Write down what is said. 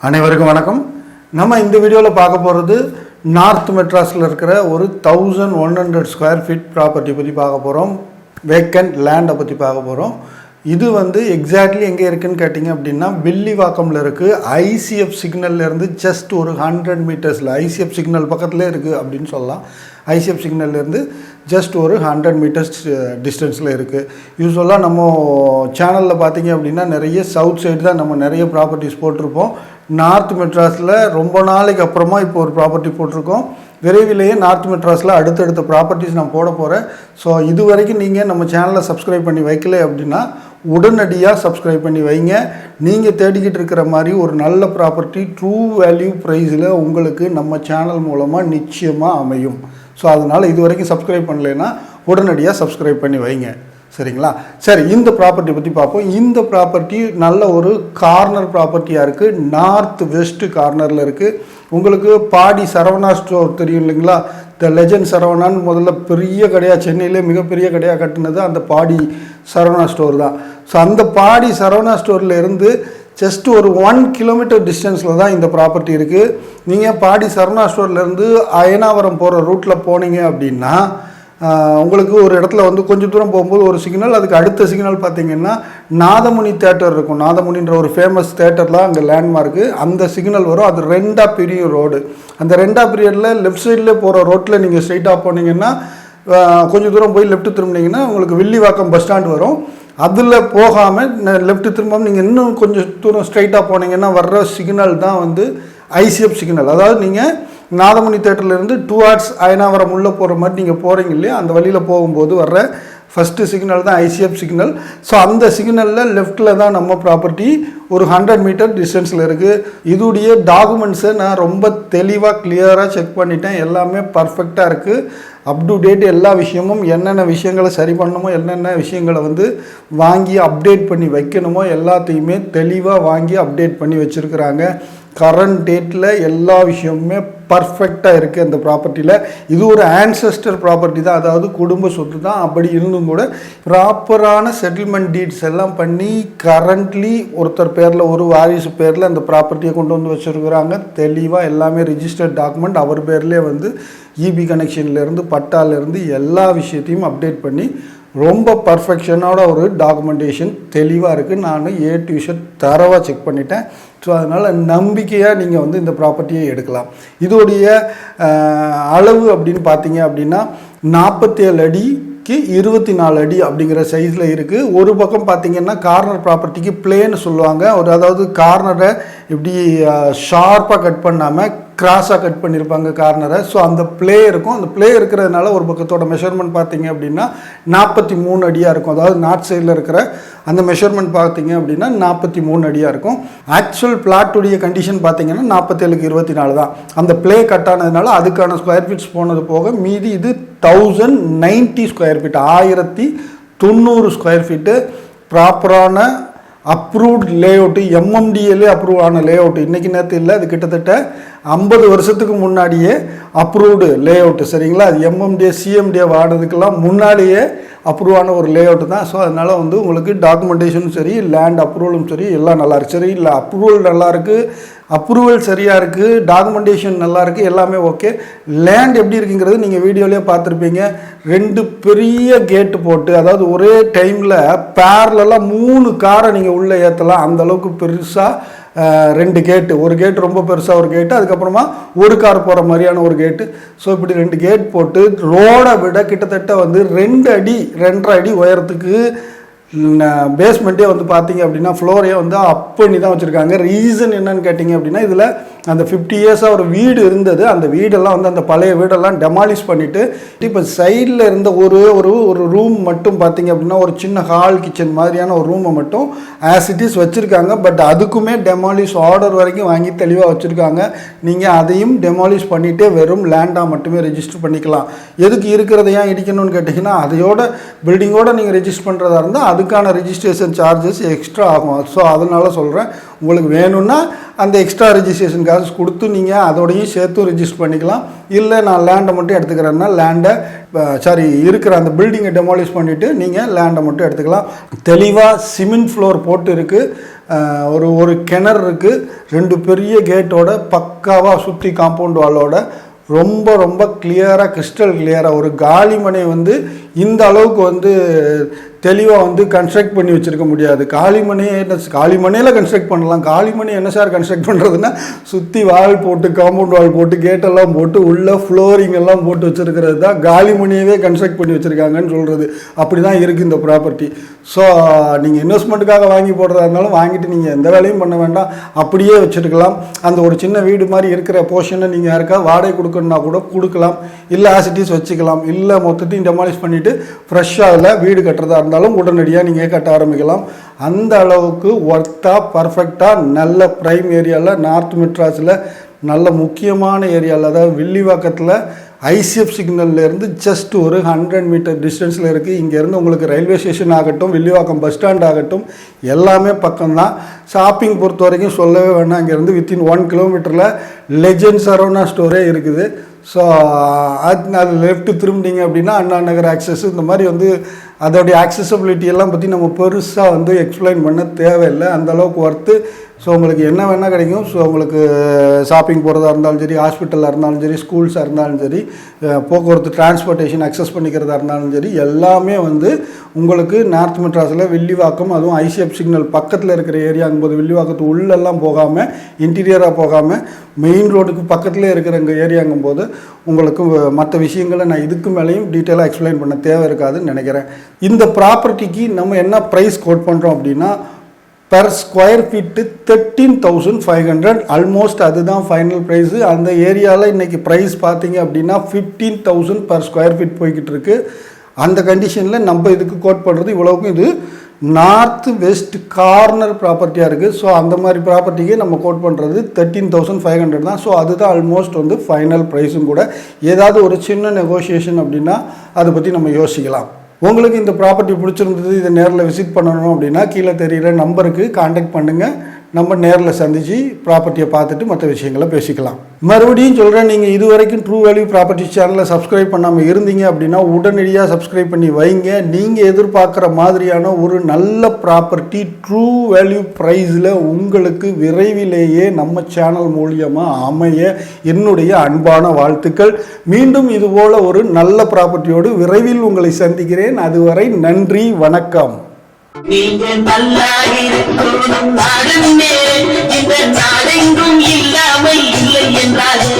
அனைவருக்கும் வணக்கம். நம்ம இந்த வீடியோவில் பார்க்க போகிறது நார்த் மெட்ராஸில் இருக்கிற ஒரு 1100 ஸ்கொயர் ஃபீட் ப்ராப்பர்ட்டி பற்றி பார்க்க போகிறோம். வேக்கண்ட் லேண்டை பற்றி பார்க்க போகிறோம். இது எக்ஸாக்ட்லி எங்கே இருக்குதுன்னு கேட்டிங்க அப்படின்னா வில்லிவாக்கமில் இருக்குது. ஐசிஎஃப் சிக்னல்லேருந்து ஜஸ்ட் ஒரு 100 மீட்டர்ஸில் ஐசிஎஃப் சிக்னல் பக்கத்துலேயே இருக்குது அப்படின்னு சொல்லலாம். ஐசிஎஃப் சிக்னல்லேருந்து ஜஸ்ட் ஒரு 100 மீட்டர்ஸ் டிஸ்டன்ஸில் இருக்குது. யூஸ்வலாக நம்ம சேனலில் பார்த்திங்க அப்படின்னா நிறைய சவுத் சைடு தான் நம்ம நிறைய ப்ராப்பர்ட்டிஸ் போட்டிருப்போம். நார்த் மெட்ராஸில் ரொம்ப நாளைக்கு அப்புறமா இப்போ ஒரு ப்ராப்பர்ட்டி போட்டிருக்கோம். விரைவிலேயே நார்த் மெட்ராஸில் அடுத்தடுத்த ப்ராப்பர்ட்டிஸ் நான் போட போகிறேன். ஸோ இது வரைக்கும் நீங்கள் நம்ம சேனலை சப்ஸ்கிரைப் பண்ணி வைக்கல அப்படின்னா உடனடியாக சப்ஸ்கிரைப் பண்ணி வைங்க. நீங்கள் தேடிக்கிட்டு இருக்கிற மாதிரி ஒரு நல்ல ப்ராப்பர்ட்டி ட்ரூ வேல்யூ ப்ரைஸில் உங்களுக்கு நம்ம சேனல் மூலமாக நிச்சயமாக அமையும். ஸோ அதனால் இது வரைக்கும் சப்ஸ்கிரைப் பண்ணலைன்னா உடனடியாக சப்ஸ்கிரைப் பண்ணி வைங்க. சரிங்களா? சரி, இந்த ப்ராப்பர்ட்டி பற்றி பார்ப்போம். இந்த ப்ராப்பர்ட்டி நல்ல ஒரு கார்னர் ப்ராப்பர்ட்டியாக இருக்குது. நார்த் வெஸ்ட் கார்னரில் இருக்குது. உங்களுக்கு பாடி சரவணா ஸ்டோர் தெரியும் இல்லைங்களா? த லெஜண்ட் சரவணான்னு முதல்ல பெரிய கடையாக, சென்னையிலே மிகப்பெரிய கடையாக கட்டினது அந்த பாடி சரவணா ஸ்டோர் தான். ஸோ அந்த பாடி சரவணா ஸ்டோரில் இருந்து ஜஸ்ட் ஒரு 1 கிலோமீட்டர் டிஸ்டன்ஸில் தான் இந்த ப்ராப்பர்ட்டி இருக்குது. நீங்கள் பாடி சரவணா ஸ்டோர்லேருந்து அயனாவரம் போகிற ரூட்டில் போனீங்க அப்படின்னா உங்களுக்கு ஒரு இடத்துல கொஞ்சம் தூரம் போகும்போது ஒரு சிக்னல், அதுக்கு அடுத்த சிக்னல் பார்த்திங்கன்னா நாதமுனி தேட்டர் இருக்கும். நாதமுனின்ற ஒரு ஃபேமஸ் தேட்டர்லாம் அங்கே லேண்ட்மார்க்கு. அந்த சிக்னல் வரும். அது 2ஆக பிரியும் ரோடு. அந்த 2ஆக பீரியடில் லெஃப்ட் சைடில் போகிற ரோட்டில் நீங்கள் ஸ்ட்ரைட்டாக போனீங்கன்னா கொஞ்சம் தூரம் போய் லெஃப்ட் திரும்பினீங்கன்னா உங்களுக்கு வில்லிவாக்கம் பஸ் ஸ்டாண்ட் வரும். அதில் போகாமல் லெஃப்ட் திரும்பாமல் நீங்கள் இன்னும் கொஞ்சம் தூரம் ஸ்ட்ரைட்டாக போனீங்கன்னா வர்ற சிக்னல் தான் ஐசிஎஃப் சிக்னல். அதாவது நீங்கள் நாதமுனி தேட்டர்லேருந்து 2 hours அயனாவரம் உள்ளே போகிற மாதிரி நீங்கள் போகிறீங்க இல்லையா, அந்த வழியில் போகும்போது வர்ற ஃபஸ்ட்டு சிக்னல் தான் ஐசிஎஃப் சிக்னல். ஸோ அந்த சிக்னலில் லெஃப்ட்டில் தான் நம்ம ப்ராப்பர்ட்டி ஒரு 100 மீட்டர் டிஸ்டன்ஸில் இருக்குது. இதுடைய டாக்குமெண்ட்ஸை நான் ரொம்ப தெளிவாக கிளியராக செக் பண்ணிட்டேன். எல்லாமே பர்ஃபெக்டாக இருக்குது. அப் டு டேட் எல்லா விஷயமும், என்னென்ன விஷயங்களை சரி பண்ணணுமோ, என்னென்ன விஷயங்களை வாங்கி அப்டேட் பண்ணி வைக்கணுமோ எல்லாத்தையுமே தெளிவாக வாங்கி அப்டேட் பண்ணி வச்சுருக்குறாங்க. கரண்ட் டேட்டில் எல்லா விஷயமுமே பர்ஃபெக்டாக இருக்குது அந்த ப்ராப்பர்ட்டியில். இது ஒரு ஆன்செஸ்டர் ப்ராப்பர்ட்டி தான், அதாவது குடும்ப சொத்து தான். அப்படி இருந்தும் கூட ப்ராப்பரான செட்டில்மெண்ட் டீட்ஸ் எல்லாம் பண்ணி கரண்ட்லி ஒருத்தர் பேரில், ஒரு வாரிசு பேரில் அந்த ப்ராப்பர்ட்டியை கொண்டு வந்து வச்சுருக்குறாங்க. தெளிவாக எல்லாமே ரிஜிஸ்டர்ட் டாக்குமெண்ட். அவர் பேர்லேயே இபி கனெக்ஷன்லேருந்து பட்டாலேருந்து எல்லா விஷயத்தையும் அப்டேட் பண்ணி ரொம்ப பர்ஃபெக்ஷனோட ஒரு டாக்குமெண்டேஷன் தெளிவாக இருக்குது. நான் A to Z தரவாக செக் பண்ணிட்டேன். ஸோ அதனால் நம்பிக்கையாக நீங்கள் இந்த ப்ராப்பர்ட்டியை எடுக்கலாம். இதோடைய அளவு அப்படின்னு பார்த்தீங்க அப்படின்னா 47 அடிக்கு 24 அடி அப்படிங்கிற சைஸில் இருக்குது. ஒரு பக்கம் பார்த்திங்கன்னா கார்னர் ப்ராப்பர்ட்டிக்கு பிளேன்னு சொல்லுவாங்க. அதாவது கார்னரை இப்படி ஷார்ப்பாக கட் பண்ணாமல் கிராஸாக கட் பண்ணியிருப்பாங்க கார்னரை. ஸோ அந்த பிளே இருக்கும். அந்த பிளே இருக்கிறதுனால ஒரு பக்கத்தோட மெஷர்மெண்ட் பார்த்திங்க அப்படின்னா 43 அடியாக இருக்கும். அதாவது நார்த் சைடில் இருக்கிற அந்த மெஷர்மெண்ட் பார்த்திங்க அப்படின்னா 43 அடியாக இருக்கும். ஆக்சுவல் பிளாட்டுடைய கண்டிஷன் பார்த்திங்கன்னா 47க்கு 24 தான். அந்த பிளே கட் ஆனதுனால அதுக்கான ஸ்கொயர் ஃபீட்ஸ் போனது போக மீதி இது 1090 ஸ்கொயர் ஃபீட், 1090 ஸ்கொயர் ஃபீட்டு ப்ராப்பரான அப்ரூவ்ட் லேஅவுட்டு, எம்எம்டிஏலே அப்ரூவ் ஆன லேஅவுட்டு. இன்றைக்கி நேற்று இல்லை, அது கிட்டத்தட்ட 50 வருஷத்துக்கு முன்னாடியே அப்ரூவ்டு லேஅவுட்டு. சரிங்களா? அது எம்எம்டிஏ சிஎம்டிஏ ஆனதுக்கெல்லாம் முன்னாடியே அப்ரூவ் ஆன ஒரு லேஅவுட்டு தான். ஸோ அதனால் உங்களுக்கு டாக்குமெண்டேஷனும் சரி, லேண்ட் அப்ரூவலும் சரி, எல்லாம் நல்லாயிருக்கு. சரி, இல்லை அப்ரூவல் நல்லாயிருக்கு, அப்ரூவல் சரியாக இருக்குது, டாக்குமெண்டேஷன் நல்லாயிருக்கு, எல்லாமே ஓகே. லேண்ட் எப்படி இருக்குங்கிறது நீங்கள் வீடியோலேயே பார்த்துருப்பீங்க. 2 பெரிய கேட்டு போட்டு, அதாவது ஒரே டைமில் பேரலெல்லாம் 3 காரை நீங்கள் உள்ளே ஏற்றலாம். அந்தளவுக்கு பெருசாக 2 கேட்டு, ஒரு கேட்டு ரொம்ப பெருசாக ஒரு கேட்டு, அதுக்கப்புறமா ஒரு கார் போகிற மாதிரியான ஒரு கேட்டு. ஸோ இப்படி 2 கேட் போட்டு ரோடை விட கிட்டத்தட்ட 2 அடி 2.5 அடி உயரத்துக்கு பேஸ்மெண்ட்டே பார்த்தீங்க அப்படின்னா ஃப்ளோரே அப் பண்ணி தான் வச்சுருக்காங்க. ரீசன் என்னன்னு கேட்டிங்க அப்படின்னா இதில் அந்த 50 இயர்ஸாக ஒரு வீடு இருந்தது. அந்த வீடெல்லாம் அந்த பழைய வீடெல்லாம் டெமாலிஷ் பண்ணிவிட்டு இப்போ சைடில் இருந்த ஒரு ரூம் மட்டும் பார்த்திங்க அப்படின்னா ஒரு சின்ன ஹால் கிச்சன் மாதிரியான ஒரு ரூமை மட்டும் ஆஸ் இட் இஸ் வச்சுருக்காங்க. பட் அதுக்குமே டெமாலிஷ் ஆர்டர் வரைக்கும் வாங்கி தெளிவாக வச்சுருக்காங்க. நீங்கள் அதையும் டெமாலிஷ் பண்ணிவிட்டு வெறும் லேண்டாக மட்டுமே ரெஜிஸ்டர் பண்ணிக்கலாம். எதுக்கு இருக்கிறத ஏன் இடிக்கணும்னு கேட்டிங்கன்னா அதையோட பில்டிங்கோடு நீங்கள் ரெஜிஸ்டர் பண்ணுறதா இருந்தால் அது அதுக்கான ரிஜிஸ்ட்ரேஷன் சார்ஜஸ் எக்ஸ்ட்ரா ஆகும். ஸோ அதனால் சொல்கிறேன், உங்களுக்கு வேணும்னா அந்த எக்ஸ்ட்ரா ரிஜிஸ்ட்ரேஷன் காசு கொடுத்து நீங்கள் அதோடையும் சேர்த்து ரிஜிஸ்டர் பண்ணிக்கலாம். இல்லை நான் லேண்டை மட்டும் எடுத்துக்கிறேன்னா லேண்டை இருக்கிற அந்த பில்டிங்கை டெமாலிஷ் பண்ணிவிட்டு நீங்கள் லேண்டை மட்டும் எடுத்துக்கலாம். தெளிவாக சிமெண்ட் ஃப்ளோர் போட்டு இருக்குது, ஒரு கிணறு இருக்குது, 2 பெரிய கேட்டோட பக்காவாக சுற்றி காம்பவுண்ட் வாலோட ரொம்ப ரொம்ப கிளியராக கிறிஸ்டல் கிளியராக ஒரு காலிமனை இந்த அளவுக்கு தெளிவாக கன்ஸ்ட்ரக்ட் பண்ணி வச்சுருக்க முடியாது. காலிமனையில் கன்ஸ்ட்ரக்ட் பண்ணலாம். காலிமனை என்ன சார் கன்ஸ்ட்ரக்ட் பண்ணுறதுன்னா சுற்றி வால் போட்டு காம்பவுண்ட் வால் போட்டு கேட்டெல்லாம் போட்டு உள்ள ஃப்ளோரிங் எல்லாம் போட்டு வச்சுருக்கிறது தான் காலிமனையவே கன்ஸ்ட்ரக்ட் பண்ணி வச்சுருக்காங்கன்னு சொல்கிறது. அப்படி தான் இருக்குது இந்த ப்ராப்பர்ட்டி. ஸோ நீங்கள் இன்வெஸ்ட்மெண்ட்டுக்காக வாங்கி போடுறதா இருந்தாலும் வாங்கிட்டு நீங்கள் எந்த வேலையும் பண்ண வேண்டாம், அப்படியே வச்சுருக்கலாம். அந்த ஒரு சின்ன வீடு மாதிரி இருக்கிற போர்ஷனை நீங்கள் யாருக்கா வாடகை கொடுக்கணுன்னா கூட கொடுக்கலாம், இல்லை ஆசிட்டிஸ் வச்சுக்கலாம், இல்லை மொத்தத்தையும் டெமாலிஷ் பண்ணிவிட்டு ஃப்ரெஷ்ஷாக அதில் வீடு கட்டுறதா இருந்தாலும் உடனடியாக நீங்கள் கட்ட ஆரம்பிக்கலாம். அந்த அளவுக்கு ஒர்த்தாக பர்ஃபெக்டாக நல்ல ப்ரைம் ஏரியாவில் நார்த் மெட்ராஸில் நல்ல முக்கியமான ஏரியாவில், அதாவது வில்லிவாக்கத்தில் ஐசிஎஃப் சிக்னல்லேருந்து ஜஸ்ட் ஒரு 100 மீட்டர் டிஸ்டன்ஸில் இருக்குது. இங்கேருந்து உங்களுக்கு ரயில்வே ஸ்டேஷன் ஆகட்டும், வில்லிவாக்கம் பஸ் ஸ்டாண்ட் ஆகட்டும், எல்லாமே பக்கம்தான். ஷாப்பிங் பொறுத்த வரைக்கும் சொல்லவே வேண்டாம். இங்கேருந்து வித்தின் 1 கிலோமீட்டரில் லெஜெண்ட் சரவணா ஸ்டோரே இருக்குது. ஸோ அது லெஃப்ட்டு திரும்பினீங்க அப்படின்னா அண்ணா நகர் ஆக்சஸ், இந்த மாதிரி அதோடைய ஆக்சசபிலிட்டி எல்லாம் பற்றி நம்ம பெருசாக எக்ஸ்பிளைன் பண்ண தேவையில்லை. அந்தளவுக்கு ஒர்த்து. ஸோ உங்களுக்கு என்ன வேணால் கிடைக்கும். ஸோ உங்களுக்கு ஷாப்பிங் போகிறதா இருந்தாலும் சரி, ஹாஸ்பிட்டலாக இருந்தாலும் சரி, ஸ்கூல்ஸாக இருந்தாலும் சரி, போக்குவரத்து டிரான்ஸ்போர்ட்டேஷன் அக்சஸ் பண்ணிக்கிறதா இருந்தாலும் சரி, எல்லாமே உங்களுக்கு நார்த் மெட்ராஸில் வில்லிவாக்கம், அதுவும் ஐசிஎஃப் சிக்னல் பக்கத்தில் இருக்கிற ஏரியாங்கும்போது வில்லிவாக்கத்து உள்ளெல்லாம் போகாமல் இன்டீரியராக போகாமல் மெயின் ரோடுக்கு பக்கத்துலேயே இருக்கிற எங்கள் ஏரியாங்கும்போது உங்களுக்கு மற்ற விஷயங்களை நான் இதுக்கு மேலேயும் டீட்டெயிலாக எக்ஸ்பிளைன் பண்ண தேவை இருக்காதுன்னு நினைக்கிறேன். இந்த ப்ராப்பர்ட்டிக்கு நம்ம என்ன ப்ரைஸ் கோட் பண்ணுறோம் அப்படின்னா, per ஸ்கொயர் ஃபீட்டு 13,500, ஆல்மோஸ்ட் அதுதான் ஃபைனல் ப்ரைஸு. அந்த ஏரியாவில் இன்றைக்கி ப்ரைஸ் பார்த்தீங்க அப்படின்னா 15,000 பர் ஸ்கொயர் ஃபீட் போய்கிட்டு இருக்குது. அந்த கண்டிஷனில் நம்ம இதுக்கு கோட் பண்ணுறது இவ்வளவுக்கும் இது நார்த் வெஸ்ட் கார்னர் ப்ராப்பர்ட்டியாக இருக்குது. ஸோ அந்த மாதிரி ப்ராப்பர்ட்டிக்கு நம்ம கோட் பண்ணுறது 13,500 தான். ஸோ அதுதான் ஆல்மோஸ்ட் ஃபைனல் ப்ரைஸும் கூட. ஏதாவது ஒரு சின்ன நெகோஷியேஷன் அப்படின்னா அதை பற்றி நம்ம யோசிக்கலாம். உங்களுக்கு இந்த ப்ராப்பர்ட்டி பிடிச்சிருந்தது, இதை நேரில் விசிட் பண்ணணும் அப்படின்னா கீழே தெரிகிற நம்பருக்கு காண்டாக்ட் பண்ணுங்கள். நம்ம நேரில் சந்தித்து ப்ராப்பர்ட்டியை பார்த்துட்டு மற்ற விஷயங்களை பேசிக்கலாம். மறுபடியும் சொல்கிறேன், நீங்கள் இது வரைக்கும் ட்ரூ வேல்யூ ப்ராப்பர்ட்டி சேனலை சப்ஸ்கிரைப் பண்ணாமல் இருந்தீங்க அப்படின்னா உடனடியாக சப்ஸ்கிரைப் பண்ணி வைங்க. நீங்கள் எதிர்பார்க்குற மாதிரியான ஒரு நல்ல ப்ராப்பர்ட்டி ட்ரூ வேல்யூ ப்ரைஸில் உங்களுக்கு விரைவிலேயே நம்ம சேனல் மூலியமாக அமைய என்னுடைய அன்பான வாழ்த்துக்கள். மீண்டும் இதுபோல் ஒரு நல்ல ப்ராப்பர்ட்டியோடு விரைவில் உங்களை சந்திக்கிறேன். அதுவரை நன்றி, வணக்கம். நீங்க நல்லா இருக்கணும் நாடுமே, இந்த நாடெங்கும் இல்லாமல் இல்லை என்றாலே